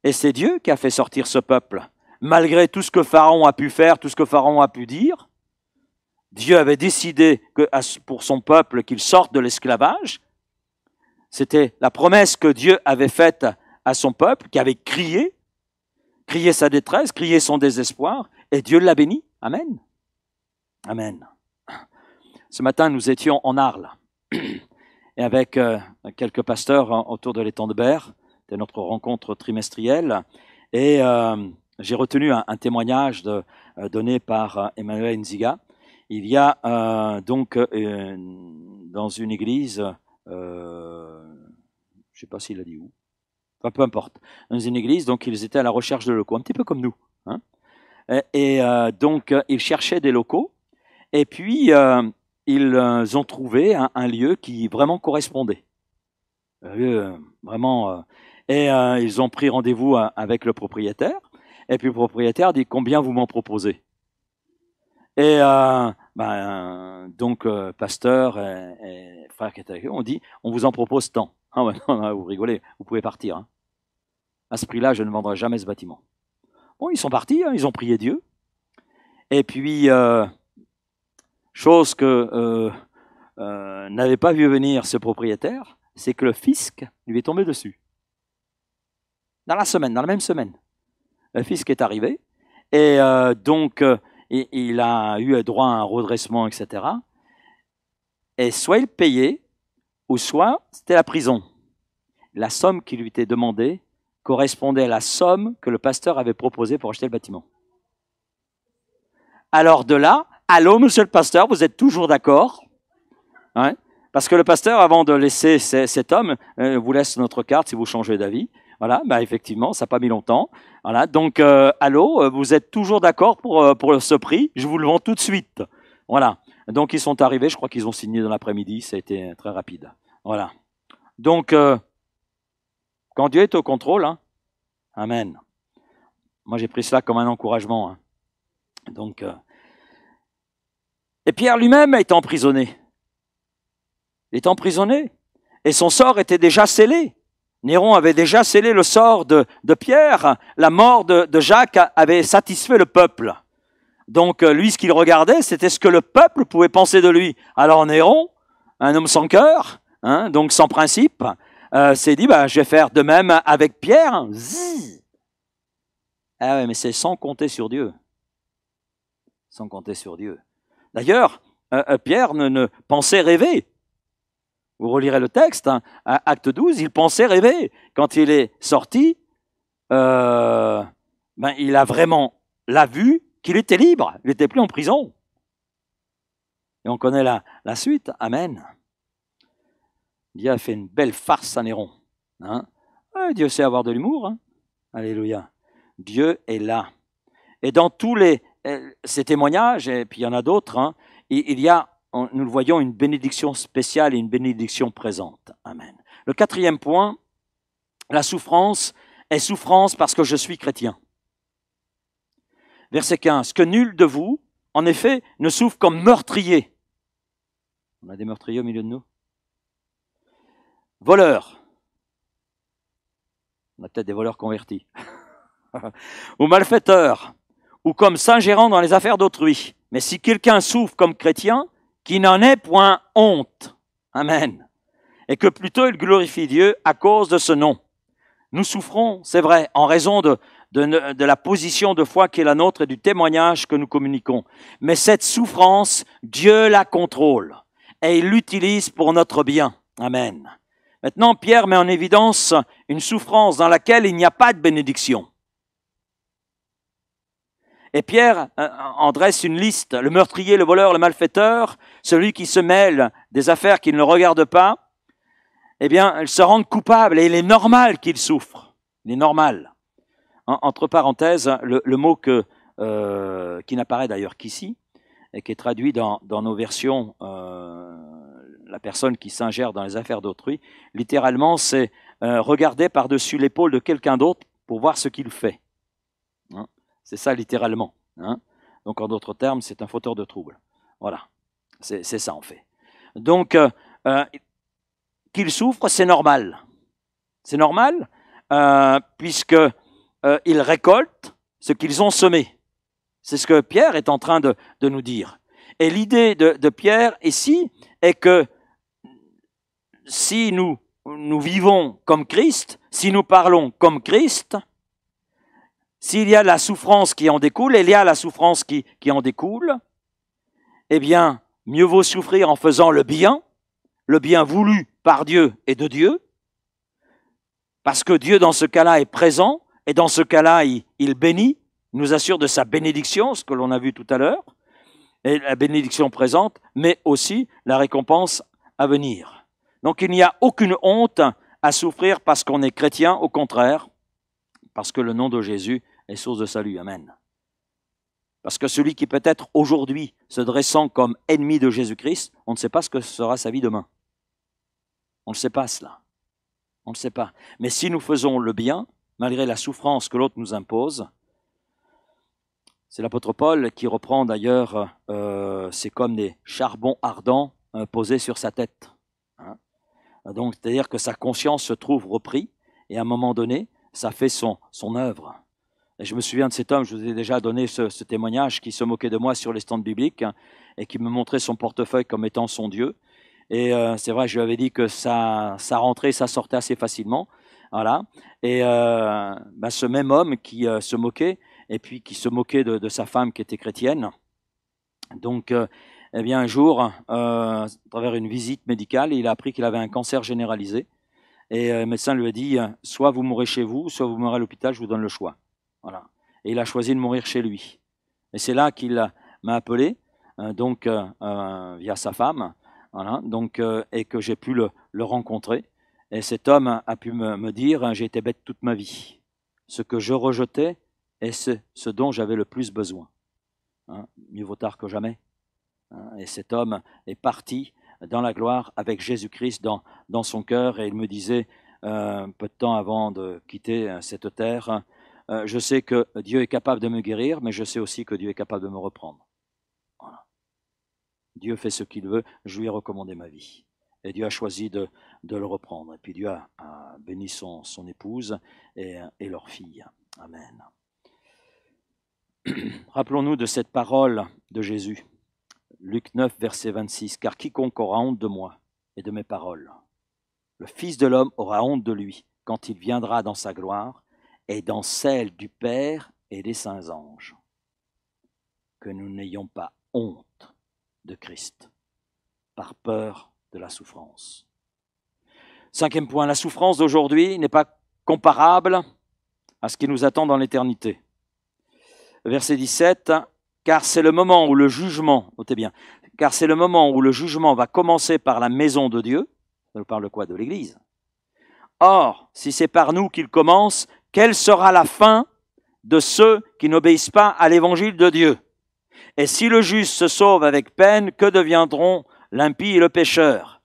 Et c'est Dieu qui a fait sortir ce peuple. Malgré tout ce que Pharaon a pu faire, tout ce que Pharaon a pu dire, Dieu avait décidé que pour son peuple qu'il sorte de l'esclavage. C'était la promesse que Dieu avait faite à son peuple, qui avait crié sa détresse, crié son désespoir, et Dieu l'a béni. Amen. Amen. Ce matin, nous étions en Arles et avec quelques pasteurs autour de l'étang de Berre. C'était notre rencontre trimestrielle. Et j'ai retenu un témoignage donné par Emmanuel Nziga. Il y a donc dans une église, je ne sais pas s'il a dit où, enfin peu importe, dans une église, donc ils étaient à la recherche de locaux, un petit peu comme nous. Hein. Et donc ils cherchaient des locaux, et puis ils ont trouvé un lieu qui vraiment correspondait. Un lieu vraiment... et ils ont pris rendez-vous avec le propriétaire, et puis le propriétaire dit « Combien vous m'en proposez ?» Et donc pasteur et frère qui étaient avec eux, on dit « On vous en propose tant. » Ah ouais, non, vous rigolez, vous pouvez partir. Hein. À ce prix-là, je ne vendrai jamais ce bâtiment. Bon, ils sont partis, hein, ils ont prié Dieu. Et puis, chose que n'avait pas vu venir ce propriétaire, c'est que le fisc lui est tombé dessus. Dans la même semaine. Le fisc est arrivé, et donc il a eu droit à un redressement, etc. Et soit il payait, ou soit c'était la prison. La somme qui lui était demandée correspondait à la somme que le pasteur avait proposée pour acheter le bâtiment. Alors de là, allô monsieur le pasteur, vous êtes toujours d'accord? Ouais. Parce que le pasteur, avant de laisser cet homme, vous laisse notre carte si vous changez d'avis. Voilà, bah effectivement, ça n'a pas mis longtemps. Voilà, donc allô, vous êtes toujours d'accord pour ce prix? Je vous le vends tout de suite. Voilà. Donc ils sont arrivés, je crois qu'ils ont signé dans l'après-midi, ça a été très rapide. Voilà. Donc quand Dieu est au contrôle, hein, amen. Moi j'ai pris cela comme un encouragement. Hein. Donc et Pierre lui-même est emprisonné. Il est emprisonné et son sort était déjà scellé. Néron avait déjà scellé le sort de Pierre. La mort de Jacques avait satisfait le peuple. Donc lui, ce qu'il regardait, c'était ce que le peuple pouvait penser de lui. Alors Néron, un homme sans cœur, hein, donc sans principe, s'est dit, je vais faire de même avec Pierre. Zzz. Ah ouais, mais c'est sans compter sur Dieu. Sans compter sur Dieu. D'ailleurs, Pierre ne pensait rêver. Vous relirez le texte, hein, à Acte 12, il pensait rêver. Quand il est sorti, il a vraiment vu qu'il était libre, il n'était plus en prison. Et on connaît la suite, amen. Dieu a fait une belle farce à Néron. Hein. Dieu sait avoir de l'humour, hein. Alléluia. Dieu est là. Et dans tous ces témoignages, et puis il y en a d'autres, hein, il y a, nous le voyons, une bénédiction spéciale et une bénédiction présente. Amen. Le quatrième point, la souffrance est souffrance parce que je suis chrétien. Verset 15. Que nul de vous, en effet, ne souffre comme meurtrier. On a des meurtriers au milieu de nous. Voleur. On a peut-être des voleurs convertis. Ou malfaiteur. Ou comme s'ingérant dans les affaires d'autrui. Mais si quelqu'un souffre comme chrétien, qu'il n'en ait point honte. Amen. Et que plutôt il glorifie Dieu à cause de ce nom. Nous souffrons, c'est vrai, en raison de la position de foi qui est la nôtre et du témoignage que nous communiquons. Mais cette souffrance, Dieu la contrôle et il l'utilise pour notre bien. Amen. Maintenant, Pierre met en évidence une souffrance dans laquelle il n'y a pas de bénédiction. Et Pierre en dresse une liste. Le meurtrier, le voleur, le malfaiteur, celui qui se mêle des affaires qui ne le regardent pas, eh bien, ils se rendent coupables et il est normal qu'ils souffrent. Il est normal. Entre parenthèses, le mot qui n'apparaît d'ailleurs qu'ici, et qui est traduit dans nos versions, la personne qui s'ingère dans les affaires d'autrui, littéralement, c'est regarder par-dessus l'épaule de quelqu'un d'autre pour voir ce qu'il fait. Hein? C'est ça littéralement. Hein? Donc en d'autres termes, c'est un fauteur de trouble. Voilà, c'est ça en fait. Donc, qu'il souffre, c'est normal. C'est normal, puisque ils récoltent ce qu'ils ont semé. C'est ce que Pierre est en train de nous dire. Et l'idée de Pierre ici est que si nous vivons comme Christ, si nous parlons comme Christ, s'il y a la souffrance qui en découle, et il y a la souffrance qui en découle, eh bien, Mieux vaut souffrir en faisant le bien voulu par Dieu et de Dieu, parce que Dieu, dans ce cas-là, est présent, et dans ce cas-là, il bénit, il nous assure de sa bénédiction, ce que l'on a vu tout à l'heure, et la bénédiction présente, mais aussi la récompense à venir. Donc il n'y a aucune honte à souffrir parce qu'on est chrétien, au contraire, parce que le nom de Jésus est source de salut. Amen. Parce que celui qui peut-être aujourd'hui se dressant comme ennemi de Jésus-Christ, on ne sait pas ce que sera sa vie demain. On ne sait pas cela. On ne sait pas. Mais si nous faisons le bien, malgré la souffrance que l'autre nous impose, c'est l'apôtre Paul qui reprend d'ailleurs, c'est comme des charbons ardents posés sur sa tête. Hein. Donc, c'est-à-dire que sa conscience se trouve repris, et à un moment donné, ça fait son œuvre. Et je me souviens de cet homme, je vous ai déjà donné ce témoignage, qui se moquait de moi sur les stands bibliques, et qui me montrait son portefeuille comme étant son Dieu. Et c'est vrai, je lui avais dit que ça rentrait, ça sortait assez facilement. Voilà. Et ce même homme qui se moquait, et puis qui se moquait de sa femme qui était chrétienne. Donc, eh bien, un jour, à travers une visite médicale, il a appris qu'il avait un cancer généralisé. Et le médecin lui a dit, soit vous mourrez chez vous, soit vous mourrez à l'hôpital, je vous donne le choix. Voilà. Et il a choisi de mourir chez lui. Et c'est là qu'il m'a appelé, via sa femme, voilà, et que j'ai pu le rencontrer. Et cet homme a pu me dire, j'ai été bête toute ma vie. Ce que je rejetais est ce dont j'avais le plus besoin. Hein, mieux vaut tard que jamais. Hein, et cet homme est parti dans la gloire avec Jésus-Christ dans son cœur. Et il me disait, peu de temps avant de quitter cette terre, je sais que Dieu est capable de me guérir, mais je sais aussi que Dieu est capable de me reprendre. Voilà. Dieu fait ce qu'il veut, je lui ai recommandé ma vie. Et Dieu a choisi de le reprendre. Et puis Dieu a béni son épouse et leur fille. Amen. Rappelons-nous de cette parole de Jésus. Luc 9, verset 26. « Car quiconque aura honte de moi et de mes paroles, le Fils de l'homme aura honte de lui quand il viendra dans sa gloire et dans celle du Père et des saints anges. » Que nous n'ayons pas honte de Christ par peur de la souffrance. Cinquième point, la souffrance d'aujourd'hui n'est pas comparable à ce qui nous attend dans l'éternité. Verset 17, « Car c'est le moment où le jugement, notez bien, car c'est le moment où le jugement va commencer par la maison de Dieu. » Ça nous parle de quoi? De l'Église. « Or, si c'est par nous qu'il commence, quelle sera la fin de ceux qui n'obéissent pas à l'évangile de Dieu? Et si le juste se sauve avec peine, que deviendront l'impie et le pécheur? »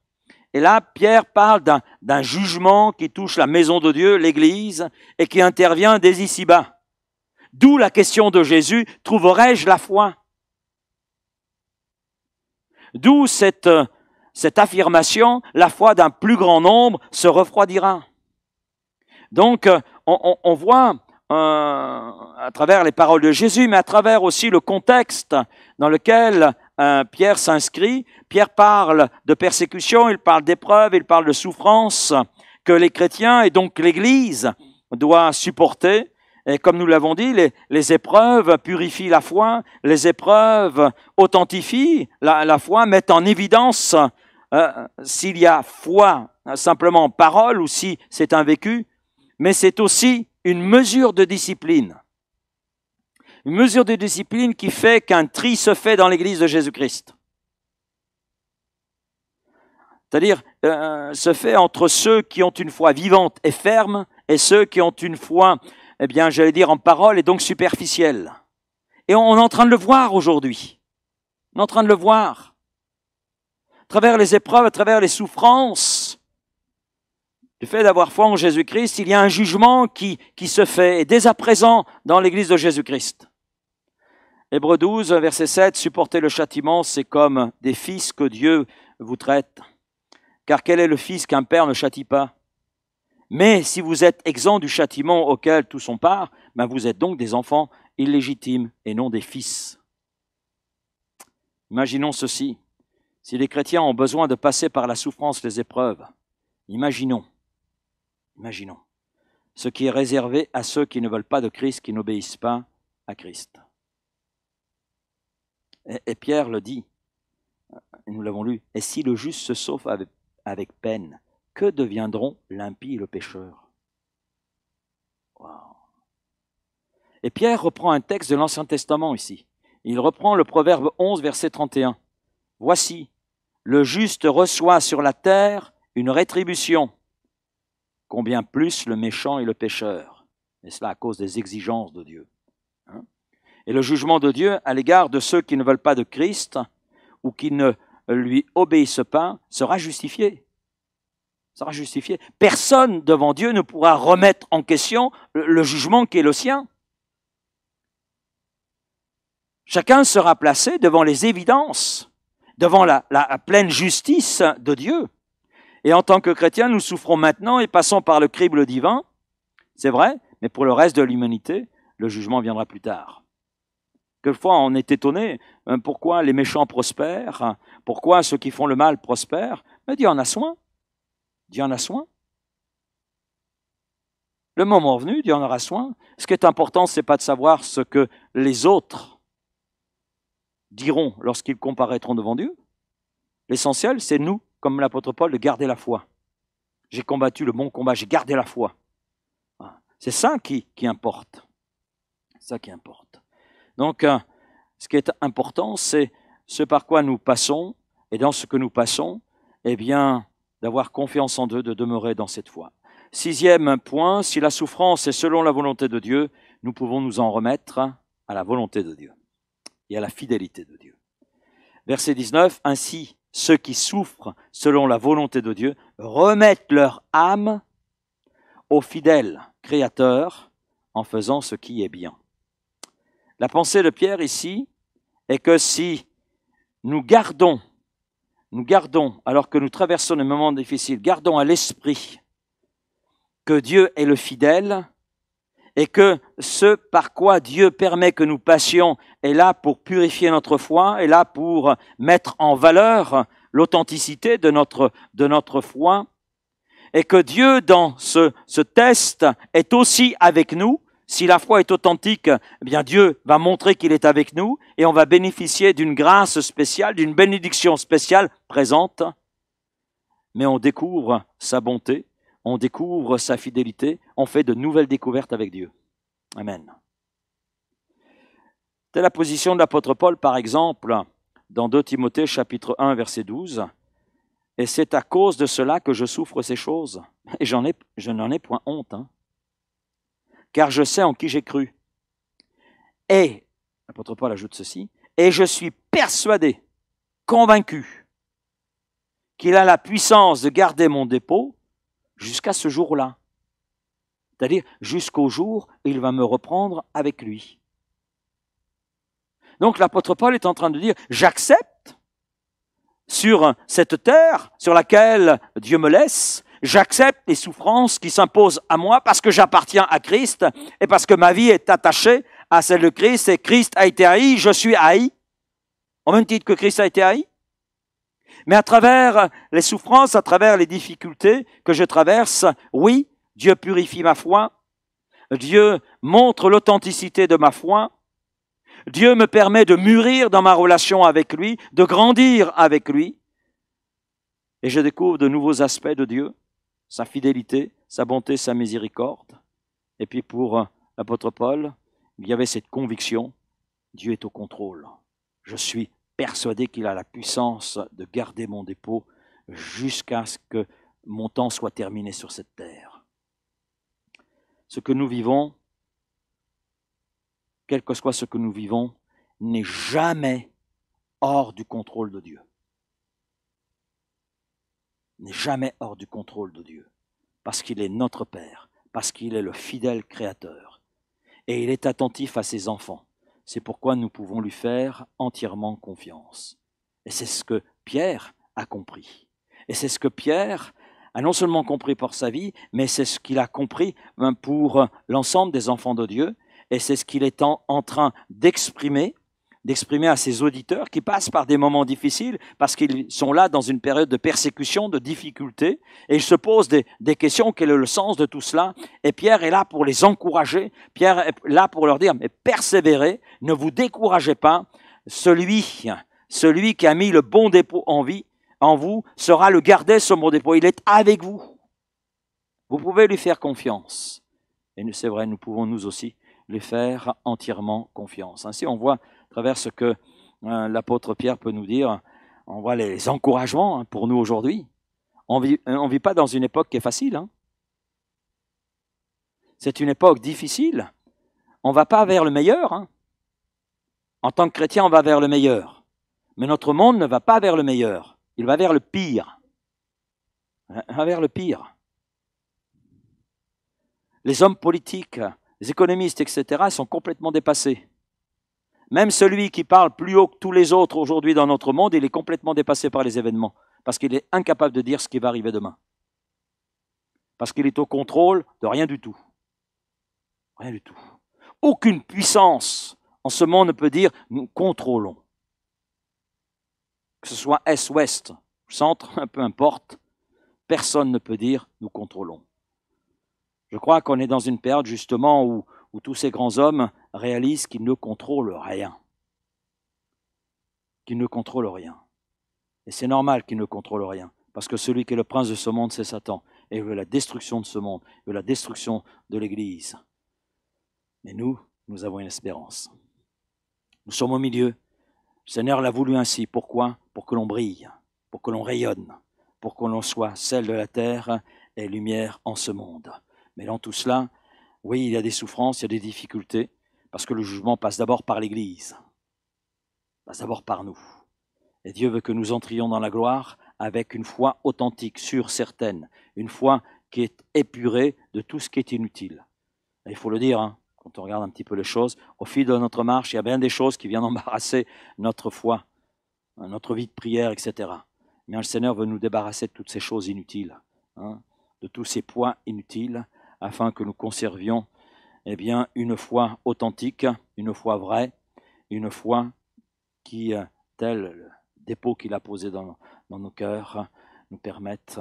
Et là, Pierre parle d'un jugement qui touche la maison de Dieu, l'Église, et qui intervient dès ici-bas. D'où la question de Jésus, trouverai-je la foi? D'où cette affirmation, la foi d'un plus grand nombre se refroidira. Donc, on voit à travers les paroles de Jésus, mais à travers aussi le contexte dans lequel Pierre s'inscrit. Pierre parle de persécution, il parle d'épreuves, il parle de souffrance que les chrétiens et donc l'Église doit supporter. Et comme nous l'avons dit, les épreuves purifient la foi, les épreuves authentifient la foi, mettent en évidence s'il y a foi simplement en parole ou si c'est un vécu, mais c'est aussi une mesure de discipline. Une mesure de discipline qui fait qu'un tri se fait dans l'Église de Jésus-Christ. C'est-à-dire, se fait entre ceux qui ont une foi vivante et ferme et ceux qui ont une foi, eh bien, j'allais dire en parole et donc superficielle. Et on est en train de le voir aujourd'hui. On est en train de le voir. À travers les épreuves, à travers les souffrances, du fait d'avoir foi en Jésus-Christ, il y a un jugement qui se fait, et dès à présent, dans l'Église de Jésus-Christ. Hébreux 12, verset 7, « Supporter le châtiment, c'est comme des fils que Dieu vous traite. Car quel est le fils qu'un père ne châtie pas? Mais si vous êtes exempts du châtiment auquel tous ont part, ben vous êtes donc des enfants illégitimes et non des fils. » Imaginons ceci. Si les chrétiens ont besoin de passer par la souffrance, les épreuves, imaginons ce qui est réservé à ceux qui ne veulent pas de Christ, qui n'obéissent pas à Christ. Et Pierre le dit, nous l'avons lu, « Et si le juste se sauve avec peine, que deviendront l'impie et le pécheur ?» Wow. Et Pierre reprend un texte de l'Ancien Testament ici. Il reprend le Proverbe 11, verset 31. « Voici, le juste reçoit sur la terre une rétribution, combien plus le méchant et le pécheur. » Et cela à cause des exigences de Dieu. Et le jugement de Dieu à l'égard de ceux qui ne veulent pas de Christ ou qui ne lui obéissent pas sera justifié. Sera justifié. Personne devant Dieu ne pourra remettre en question le jugement qui est le sien. Chacun sera placé devant les évidences, devant la pleine justice de Dieu. Et en tant que chrétiens, nous souffrons maintenant et passons par le crible divin, c'est vrai, mais pour le reste de l'humanité, le jugement viendra plus tard. Quelquefois, on est étonné, pourquoi les méchants prospèrent, pourquoi ceux qui font le mal prospèrent. Mais Dieu en a soin. Dieu en a soin. Le moment venu, Dieu en aura soin. Ce qui est important, ce n'est pas de savoir ce que les autres diront lorsqu'ils comparaîtront devant Dieu. L'essentiel, c'est nous, comme l'apôtre Paul, de garder la foi. J'ai combattu le bon combat, j'ai gardé la foi. C'est ça qui importe. C'est ça qui importe. Donc, ce qui est important, c'est ce par quoi nous passons, et dans ce que nous passons, eh bien, d'avoir confiance en Dieu, de demeurer dans cette foi. 6e point, si la souffrance est selon la volonté de Dieu, nous pouvons nous en remettre à la volonté de Dieu et à la fidélité de Dieu. Verset 19, ainsi, ceux qui souffrent selon la volonté de Dieu remettent leur âme au fidèle Créateur en faisant ce qui est bien. La pensée de Pierre ici est que si nous gardons, alors que nous traversons des moments difficiles, gardons à l'esprit que Dieu est le fidèle et que ce par quoi Dieu permet que nous passions est là pour purifier notre foi, est là pour mettre en valeur l'authenticité de notre foi, et que Dieu, dans ce test, est aussi avec nous. Si la foi est authentique, eh bien Dieu va montrer qu'il est avec nous et on va bénéficier d'une grâce spéciale, d'une bénédiction spéciale présente. Mais on découvre sa bonté, on découvre sa fidélité, on fait de nouvelles découvertes avec Dieu. Amen. Telle la position de l'apôtre Paul, par exemple, dans 2 Timothée, chapitre 1, verset 12. « Et c'est à cause de cela que je souffre ces choses. Et je n'en ai point honte. Car je sais en qui j'ai cru. Et, l'apôtre Paul ajoute ceci, et je suis persuadé, convaincu, qu'il a la puissance de garder mon dépôt jusqu'à ce jour-là. C'est-à-dire jusqu'au jour où il va me reprendre avec lui. » Donc l'apôtre Paul est en train de dire, j'accepte sur cette terre sur laquelle Dieu me laisse, j'accepte les souffrances qui s'imposent à moi parce que j'appartiens à Christ et parce que ma vie est attachée à celle de Christ et Christ a été haï, je suis haï, au même titre que Christ a été haï. Mais à travers les souffrances, à travers les difficultés que je traverse, oui, Dieu purifie ma foi, Dieu montre l'authenticité de ma foi, Dieu me permet de mûrir dans ma relation avec lui, de grandir avec lui, et je découvre de nouveaux aspects de Dieu, sa fidélité, sa bonté, sa miséricorde. Et puis pour l'apôtre Paul, il y avait cette conviction, Dieu est au contrôle. Je suis persuadé qu'il a la puissance de garder mon dépôt jusqu'à ce que mon temps soit terminé sur cette terre. Ce que nous vivons, quel que soit ce que nous vivons, n'est jamais hors du contrôle de Dieu. N'est jamais hors du contrôle de Dieu. Parce qu'il est notre Père, parce qu'il est le fidèle Créateur. Et il est attentif à ses enfants. C'est pourquoi nous pouvons lui faire entièrement confiance. Et c'est ce que Pierre a compris. Et c'est ce que Pierre a non seulement compris pour sa vie, mais c'est ce qu'il a compris pour l'ensemble des enfants de Dieu. Et c'est ce qu'il est en train d'exprimer à ses auditeurs qui passent par des moments difficiles parce qu'ils sont là dans une période de persécution, de difficulté, et ils se posent des questions, quel est le sens de tout cela? Et Pierre est là pour les encourager, Pierre est là pour leur dire, mais persévérez, ne vous découragez pas, celui celui qui a mis le bon dépôt en vous sera le garder ce bon dépôt. Il est avec vous. Vous pouvez lui faire confiance. Et c'est vrai, nous pouvons nous aussi lui faire entièrement confiance. Ainsi, on voit à travers ce que l'apôtre Pierre peut nous dire, on voit les encouragements pour nous aujourd'hui. On vit pas dans une époque qui est facile. C'est une époque difficile. On ne va pas vers le meilleur. En tant que chrétien, on va vers le meilleur. Mais notre monde ne va pas vers le meilleur. Il va vers le pire. Il va vers le pire. Les hommes politiques, les économistes, etc. sont complètement dépassés. Même celui qui parle plus haut que tous les autres aujourd'hui dans notre monde, il est complètement dépassé par les événements. Parce qu'il est incapable de dire ce qui va arriver demain. Parce qu'il est au contrôle de rien du tout. Rien du tout. Aucune puissance en ce monde ne peut dire « nous contrôlons ». Que ce soit est, ouest, centre, peu importe, personne ne peut dire « nous contrôlons ». Je crois qu'on est dans une période justement où tous ces grands hommes réalisent qu'ils ne contrôlent rien. Qu'ils ne contrôlent rien. Et c'est normal qu'ils ne contrôlent rien, parce que celui qui est le prince de ce monde, c'est Satan. Et il veut la destruction de ce monde, il veut la destruction de l'Église. Mais nous avons une espérance. Nous sommes au milieu. Le Seigneur l'a voulu ainsi. Pourquoi? Pour que l'on brille, pour que l'on rayonne, pour que l'on soit sel de la terre et lumière en ce monde. Mais dans tout cela, oui, il y a des souffrances, il y a des difficultés, parce que le jugement passe d'abord par l'Église, passe d'abord par nous. Et Dieu veut que nous entrions dans la gloire avec une foi authentique, sûre, certaine, une foi qui est épurée de tout ce qui est inutile. Et il faut le dire, quand on regarde un petit peu les choses, au fil de notre marche, il y a bien des choses qui viennent embarrasser notre foi, notre vie de prière, etc. Mais le Seigneur veut nous débarrasser de toutes ces choses inutiles, de tous ces poids inutiles, afin que nous conservions une foi authentique, une foi vraie, une foi qui, tel le dépôt qu'il a posé dans nos cœurs, nous permette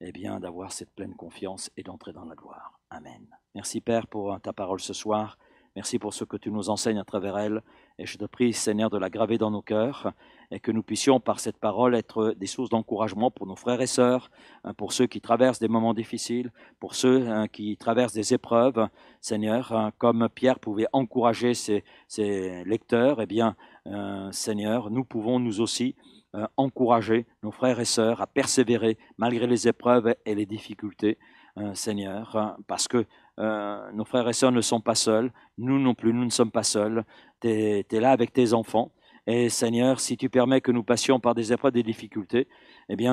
d'avoir cette pleine confiance et d'entrer dans la gloire. Amen. Merci Père pour ta parole ce soir. Merci pour ce que tu nous enseignes à travers elle. Et je te prie, Seigneur, de la graver dans nos cœurs et que nous puissions, par cette parole, être des sources d'encouragement pour nos frères et sœurs, pour ceux qui traversent des moments difficiles, pour ceux qui traversent des épreuves. Seigneur, comme Pierre pouvait encourager ses lecteurs, Seigneur, nous pouvons nous aussi encourager nos frères et sœurs à persévérer malgré les épreuves et les difficultés, Seigneur, parce que nos frères et sœurs ne sont pas seuls, nous non plus, nous ne sommes pas seuls. Tu es là avec tes enfants. Et Seigneur, si tu permets que nous passions par des épreuves, des difficultés,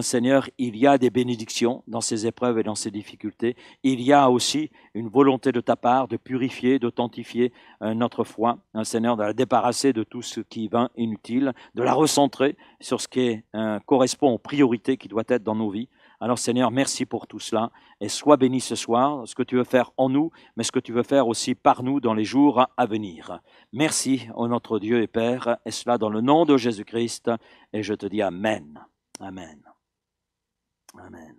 Seigneur, il y a des bénédictions dans ces épreuves et dans ces difficultés. Il y a aussi une volonté de ta part de purifier, d'authentifier notre foi, Seigneur, de la débarrasser de tout ce qui va inutile, de la recentrer sur ce qui correspond aux priorités qui doivent être dans nos vies. Alors Seigneur, merci pour tout cela et sois béni ce soir, ce que tu veux faire en nous, mais ce que tu veux faire aussi par nous dans les jours à venir. Merci, ô notre Dieu et Père, et cela dans le nom de Jésus-Christ, et je te dis Amen. Amen. Amen.